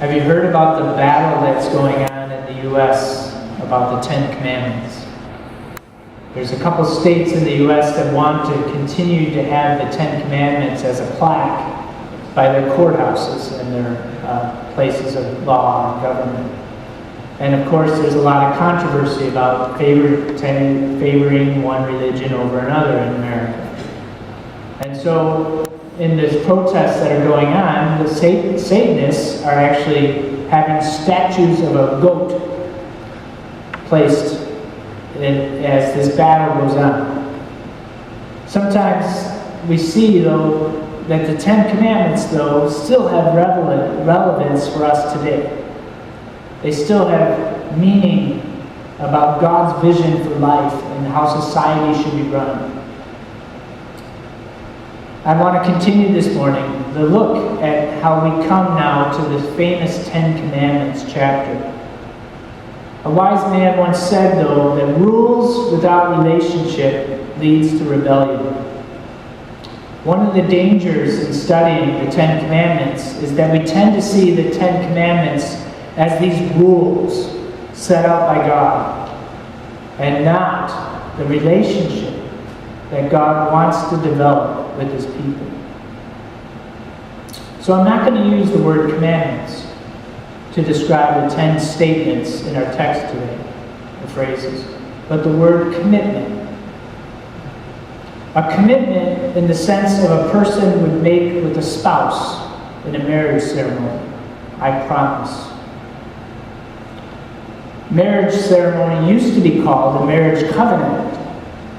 Have you heard about the battle that's going on in the U.S. about the Ten Commandments? There's a couple states in the U.S. that want to continue to have the Ten Commandments as a plaque by their courthouses and their places of law and government. And of course, there's a lot of controversy about favoring one religion over another in America. And so, in this protests that are going on, the Satanists are actually having statues of a goat placed as this battle goes on. Sometimes we see, though, that the Ten Commandments, though, still have relevance for us today. They still have meaning about God's vision for life and how society should be run. I want to continue this morning to look at how we come now to this famous Ten Commandments chapter. A wise man once said, though, that rules without relationship leads to rebellion. One of the dangers in studying the Ten Commandments is that we tend to see the Ten Commandments as these rules set out by God, and not the relationship that God wants to develop with His people. So I'm not going to use the word commandments to describe the 10 statements in our text today, the phrases, but the word commitment. A commitment in the sense of a person would make with a spouse in a marriage ceremony. I promise. Marriage ceremony used to be called a marriage covenant,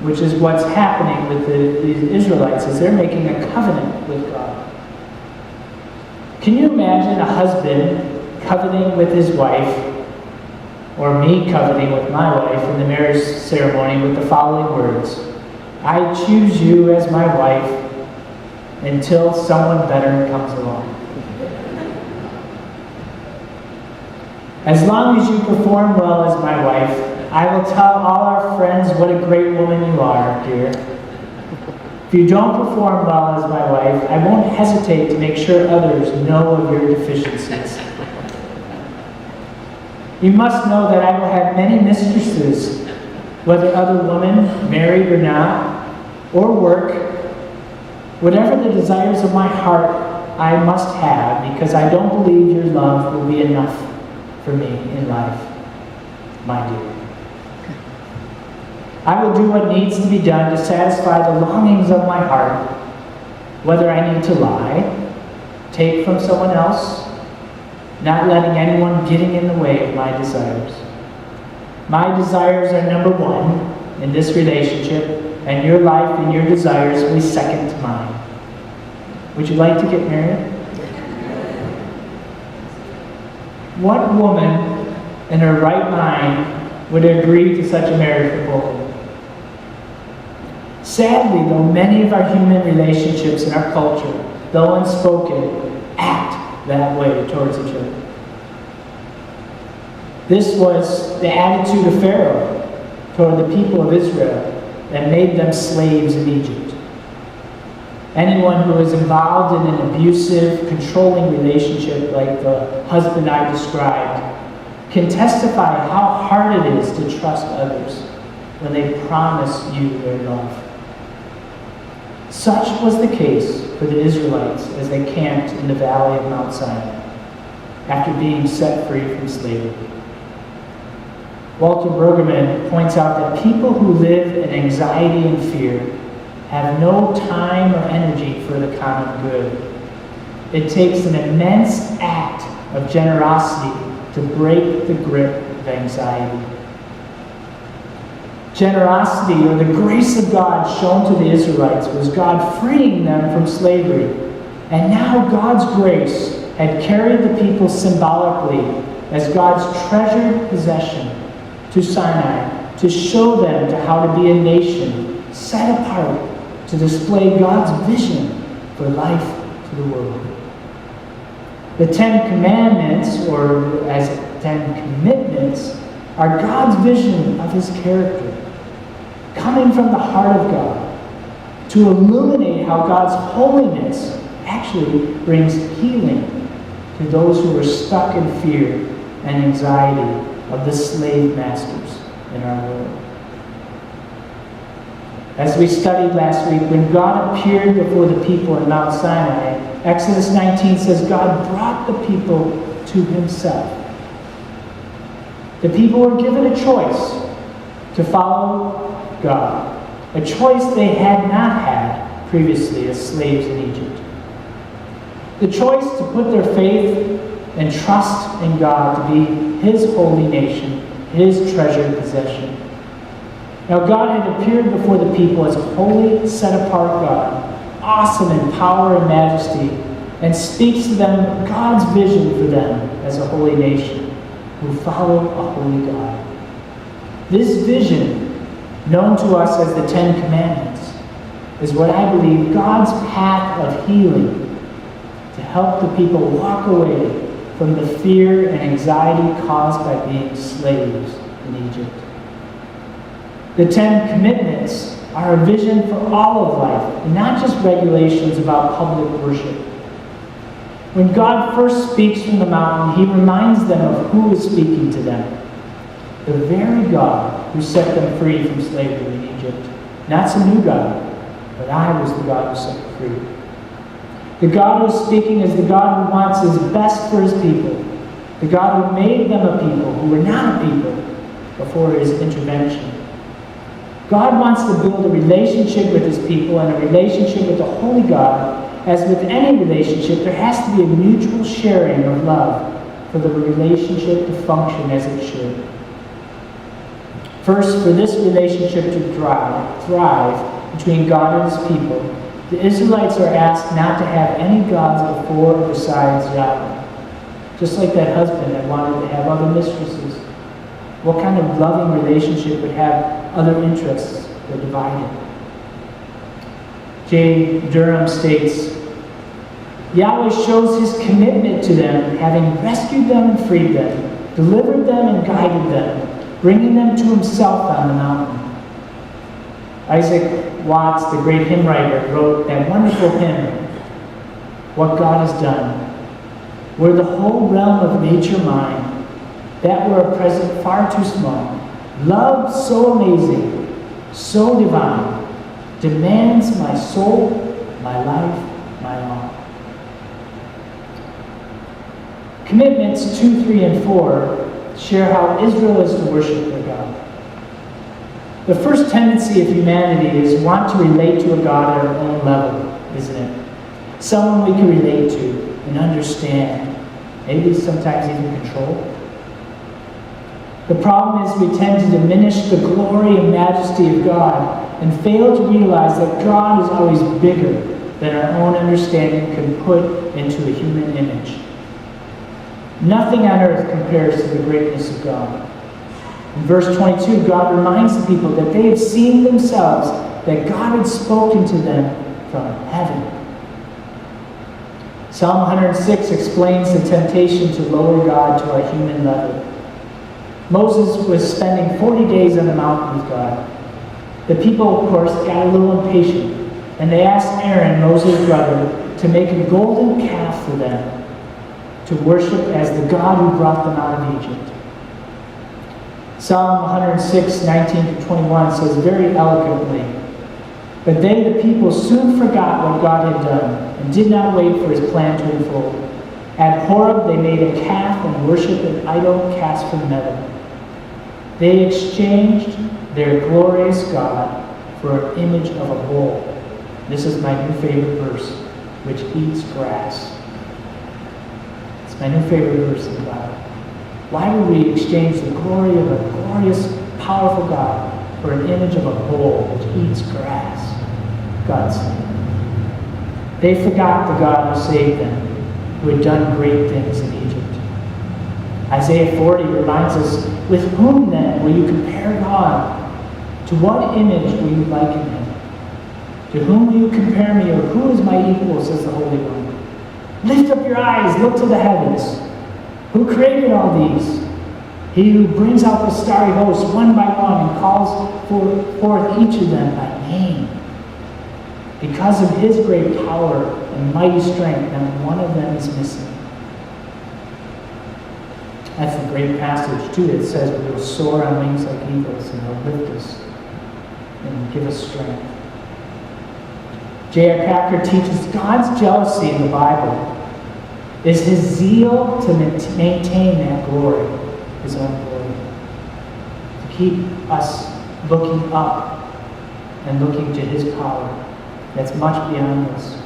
which is what's happening with the Israelites, is they're making a covenant with God. Can you imagine a husband covenanting with his wife, or me covenanting with my wife in the marriage ceremony with the following words: I choose you as my wife until someone better comes along. As long as you perform well as my wife, I will tell all our friends what a great woman you are, dear. If you don't perform well as my wife, I won't hesitate to make sure others know of your deficiencies. You must know that I will have many mistresses, whether other women, married or not, or work. Whatever the desires of my heart I must have, because I don't believe your love will be enough for me in life, my dear. I will do what needs to be done to satisfy the longings of my heart, whether I need to lie, take from someone else, not letting anyone getting in the way of my desires. My desires are number one in this relationship, and your life and your desires will be second to mine. Would you like to get married? What woman in her right mind would agree to such a marriage proposal? Sadly, though, many of our human relationships in our culture, though unspoken, act that way towards each other. This was the attitude of Pharaoh toward the people of Israel that made them slaves in Egypt. Anyone who is involved in an abusive, controlling relationship like the husband I described can testify how hard it is to trust others when they promise you their love. Such was the case for the Israelites as they camped in the valley of Mount Sinai after being set free from slavery. Walter Brueggemann points out that people who live in anxiety and fear have no time or energy for the common good. It takes an immense act of generosity to break the grip of anxiety. Generosity, or the grace of God shown to the Israelites, was God freeing them from slavery. And now God's grace had carried the people symbolically as God's treasured possession to Sinai to show them how to be a nation set apart to display God's vision for life to the world. The Ten Commandments, or as 10 commitments, are God's vision of His character, coming from the heart of God, to illuminate how God's holiness actually brings healing to to those who were stuck in fear and anxiety of the slave masters in our world. As we studied last week, when God appeared before the people in Mount Sinai, Exodus 19 says God brought the people to himself. The people were given a choice to follow God, a choice they had not had previously as slaves in Egypt. The choice to put their faith and trust in God to be his holy nation, his treasured possession. Now God had appeared before the people as a holy, set-apart God, awesome in power and majesty, and speaks to them God's vision for them as a holy nation who follow a holy God. This vision, known to us as the Ten Commandments, is what I believe God's path of healing to help the people walk away from the fear and anxiety caused by being slaves in Egypt. The Ten Commitments are a vision for all of life, and not just regulations about public worship. When God first speaks from the mountain, he reminds them of who is speaking to them. The very God who set them free from slavery in Egypt. Not some new God, but I was the God who set them free. The God who is speaking is the God who wants his best for his people. The God who made them a people who were not a people before his intervention. God wants to build a relationship with his people and a relationship with the Holy God. As with any relationship, there has to be a mutual sharing of love for the relationship to function as it should. First, for this relationship to thrive between God and his people, the Israelites are asked not to have any gods before or besides Yahweh. Just like that husband that wanted to have other mistresses. What kind of loving relationship would have other interests that divided? J. Durham states, Yahweh shows his commitment to them, having rescued them and freed them, delivered them and guided them, bringing them to himself on the mountain. Isaac Watts, the great hymn writer, wrote that wonderful hymn, What God Has Done. Were the whole realm of nature mine, that were a present far too small, love so amazing, so divine, demands my soul, my life, my all. Commitments 2, 3, and 4 share how Israel is to worship their God. The first tendency of humanity is want to relate to a God at our own level, isn't it? Someone we can relate to and understand, maybe sometimes even control. The problem is we tend to diminish the glory and majesty of God and fail to realize that God is always bigger than our own understanding can put into a human image. Nothing on earth compares to the greatness of God. In verse 22, God reminds the people that they have seen themselves, that God had spoken to them from heaven. Psalm 106 explains the temptation to lower God to our human level. Moses was spending 40 days on the mountain with God. The people, of course, got a little impatient, and they asked Aaron, Moses' brother, to make a golden calf for them to worship as the God who brought them out of Egypt. Psalm 106, 19 to 21 says very eloquently, But they, the people, soon forgot what God had done and did not wait for his plan to unfold. At Horeb they made a calf and worshipped an idol cast from metal. They exchanged their glorious God for an image of a bull. This is my new favorite verse, which eats grass. It's my new favorite verse in the Bible. Why would we exchange the glory of a glorious, powerful God for an image of a bull which eats grass? God said. They forgot the God who saved them, who had done great things in Egypt. Isaiah 40 reminds us, with whom then will you compare God? To what image will you liken him? To whom will you compare me, or who is my equal, says the Holy One? Lift up your eyes, look to the heavens. Who created all these? He who brings out the starry hosts one by one and calls forth each of them by name. Because of his great power and mighty strength, not one of them is missing. That's a great passage, too. It says we will soar on wings like eagles, and He'll lift us and give us strength. J.I. Packer teaches God's jealousy in the Bible is His zeal to maintain that glory, His own glory. To keep us looking up and looking to His power that's much beyond us.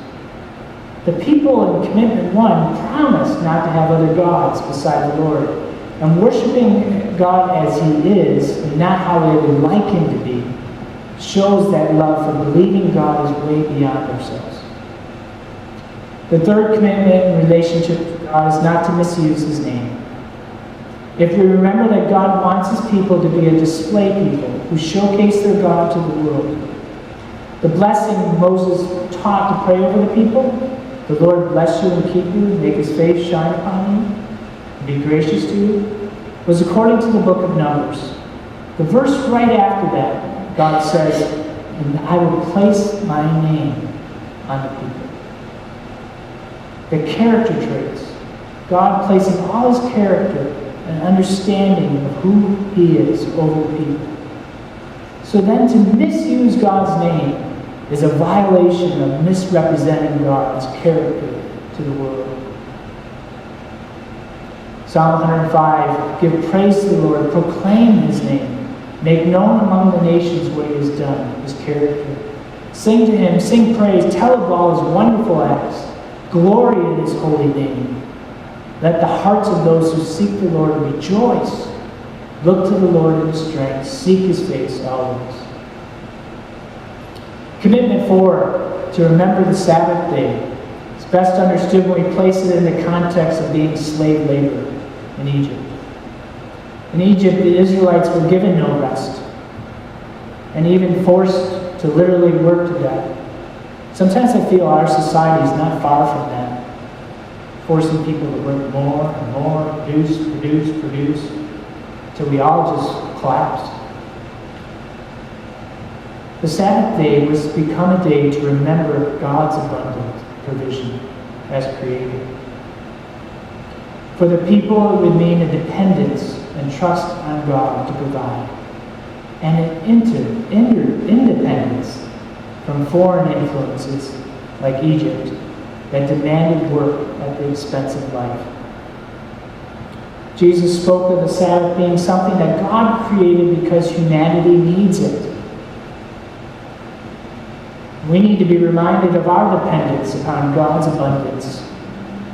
The people in Commitment 1 promised not to have other gods beside the Lord, and worshiping God as He is, and not how they would like Him to be, shows that love for believing God is way beyond ourselves. The third commitment in relationship to God is not to misuse His name. If we remember that God wants His people to be a display people who showcase their God to the world. The blessing Moses taught to pray over the people, the Lord bless you and keep you, make His face shine upon you, and be gracious to you, was according to the book of Numbers. The verse right after that, God says, and I will place my name on the people. The character traits. God placing all His character and understanding of who He is over the people. So then to misuse God's name is a violation of misrepresenting God's character to the world. Psalm 105, give praise to the Lord, proclaim His name. Make known among the nations what He has done, His character. Sing to Him, sing praise, tell of all His wonderful acts. Glory in His holy name. Let the hearts of those who seek the Lord rejoice. Look to the Lord in His strength. Seek His face always. Commitment 4, to remember the Sabbath day. It's best understood when we place it in the context of being slave labor in Egypt. In Egypt, the Israelites were given no rest, and even forced to literally work to death. Sometimes I feel our society is not far from that, forcing people to work more and more, produce, till we all just collapse. The Sabbath day was to become a day to remember God's abundant provision as creator. For the people, it would mean a dependence and trust on God to provide, and an independence from foreign influences like Egypt that demanded work at the expense of life. Jesus spoke of the Sabbath being something that God created because humanity needs it. We need to be reminded of our dependence upon God's abundance,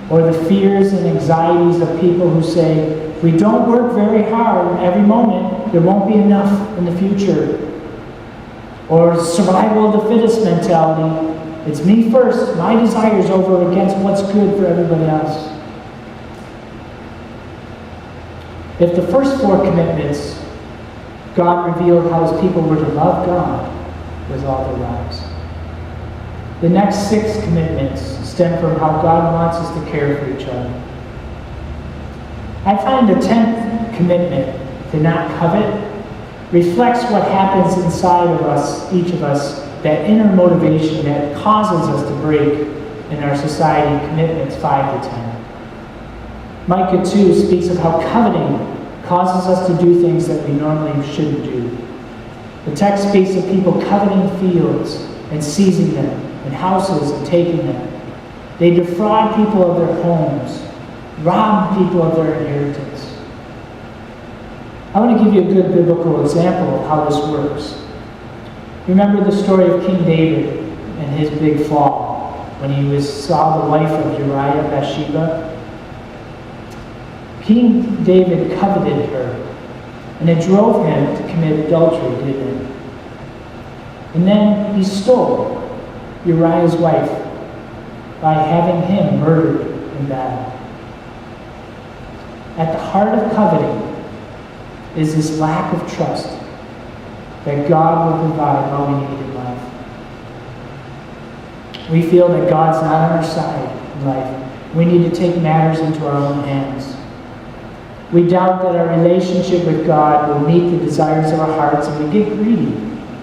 or the fears and anxieties of people who say, if we don't work very hard every moment, there won't be enough in the future. Or survival of the fittest mentality. It's me first, my desires over against what's good for everybody else. If the first 4 commitments, God revealed how His people were to love God with all their lives. The next 6 commitments stem from how God wants us to care for each other. I find the 10th commitment, to not covet, reflects what happens inside of us, each of us, that inner motivation that causes us to break in our society commitments 5 to 10. Micah 2 speaks of how coveting causes us to do things that we normally shouldn't do. The text speaks of people coveting fields and seizing them, and houses and taking them. They defraud people of their homes, rob people of their inheritance. I want to give you a good biblical example of how this works. Remember the story of King David and his big fall when he saw the wife of Uriah, Bathsheba? King David coveted her, and it drove him to commit adultery, didn't it? And then he stole Uriah's wife by having him murdered in battle. At the heart of coveting is this lack of trust that God will provide all we need in life. We feel that God's not on our side in life. We need to take matters into our own hands. We doubt that our relationship with God will meet the desires of our hearts, and we get greedy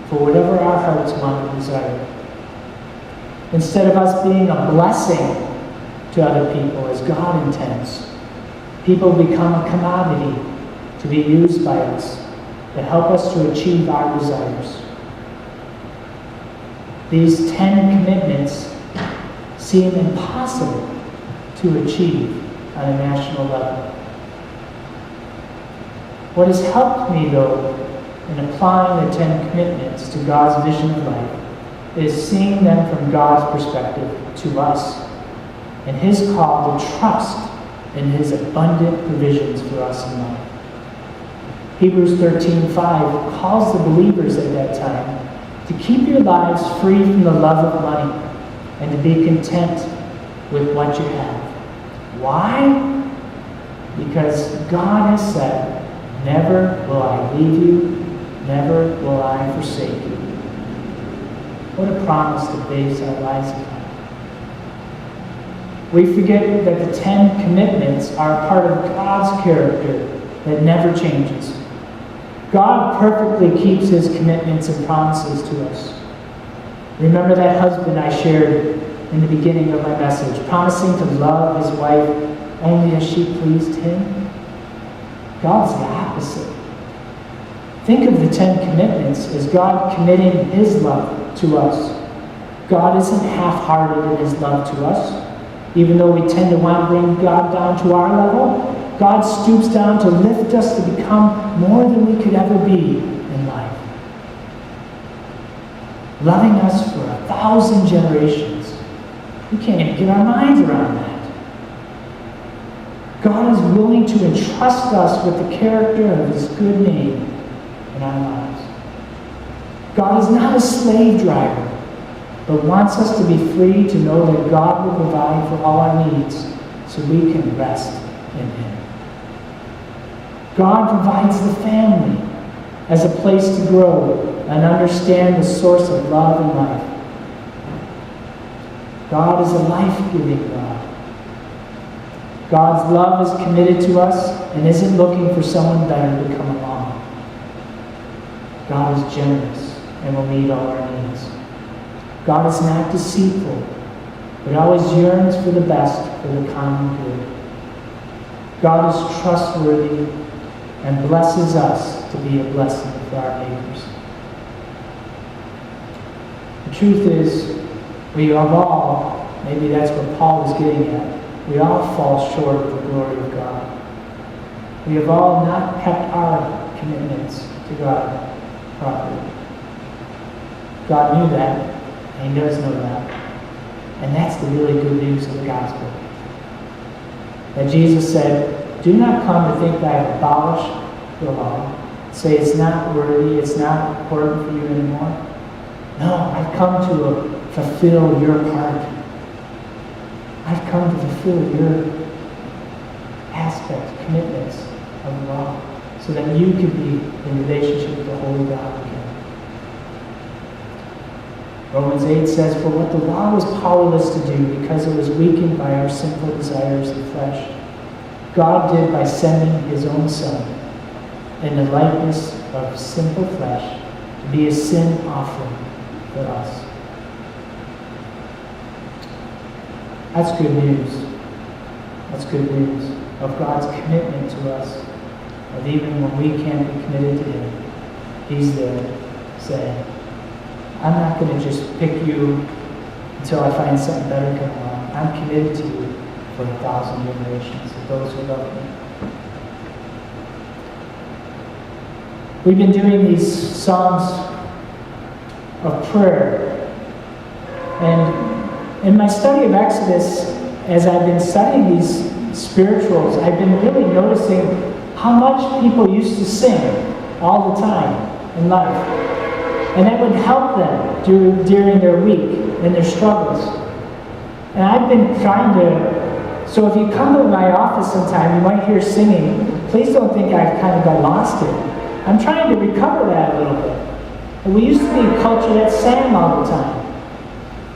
for whatever our hearts want and desire. Instead of us being a blessing to other people as God intends, People become a commodity to be used by us to help us to achieve our desires. These 10 commitments seem impossible to achieve on a national level. What has helped me, though, in applying the 10 commitments to God's vision of life is seeing them from God's perspective to us and His call to trust in His abundant provisions for us in life. Hebrews 13:5 calls the believers at that time to keep your lives free from the love of money and to be content with what you have. Why? Because God has said, "Never will I leave you, never will I forsake you." What a promise to base our lives upon. We forget that the 10 commitments are a part of God's character that never changes. God perfectly keeps His commitments and promises to us. Remember that husband I shared in the beginning of my message, promising to love his wife only as she pleased him? God's the opposite. Think of the 10 commitments as God committing His love to us. God isn't half-hearted in His love to us. Even though we tend to want to bring God down to our level, God stoops down to lift us to become more than we could ever be in life. Loving us for 1,000 generations. We can't even get our minds around that. God is willing to entrust us with the character of His good name in our lives. God is not a slave driver, but wants us to be free to know that God will provide for all our needs so we can rest in Him. God provides the family as a place to grow and understand the source of love and life. God is a life-giving God. God's love is committed to us and isn't looking for someone better to come along. God is generous and will meet all our needs. God is not deceitful, but always yearns for the best for the common good. God is trustworthy and blesses us to be a blessing for our neighbors. The truth is, we have all, maybe that's what Paul was getting at, we all fall short of the glory of God. We have all not kept our commitments to God properly. God knew that, and He does know that. And that's the really good news of the gospel. That Jesus said, "Do not come to think that I have abolished the law. Say it's not worthy, it's not important for you anymore. No, I've come to fulfill your part. I've come to fulfill your aspects, commitments of the law, so that you can be in relationship with the Holy God again." Romans 8 says, "For what the law was powerless to do because it was weakened by our sinful desires of the flesh, God did by sending His own Son in the likeness of sinful flesh to be a sin offering for us." That's good news. That's good news of God's commitment to us. That even when we can't be committed to Him, He's there saying, "I'm not going to just pick you until I find something better come along. I'm committed to you for 1,000 generations of those who love me." We've been doing these Psalms of prayer. And in my study of Exodus, as I've been studying these spirituals, I've been really noticing how much people used to sing all the time in life. And that would help them during their week and their struggles. And I've been trying to, so if you come to my office sometime, you might hear singing. Please don't think I've kind of got lost it. I'm trying to recover that a little bit. And we used to be a culture that sang all the time.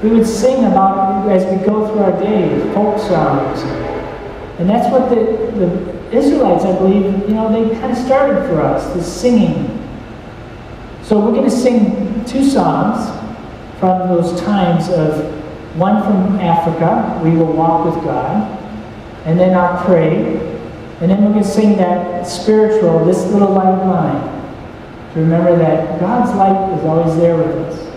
We would sing about, as we go through our day, folk songs. And that's what the Israelites, I believe, they kind of started for us, this singing. So we're going to sing 2 songs from those times of, one from Africa, "We Will Walk with God," and then I'll pray, And then we're going to sing that spiritual, this little light of mine, to remember that God's light is always there with us.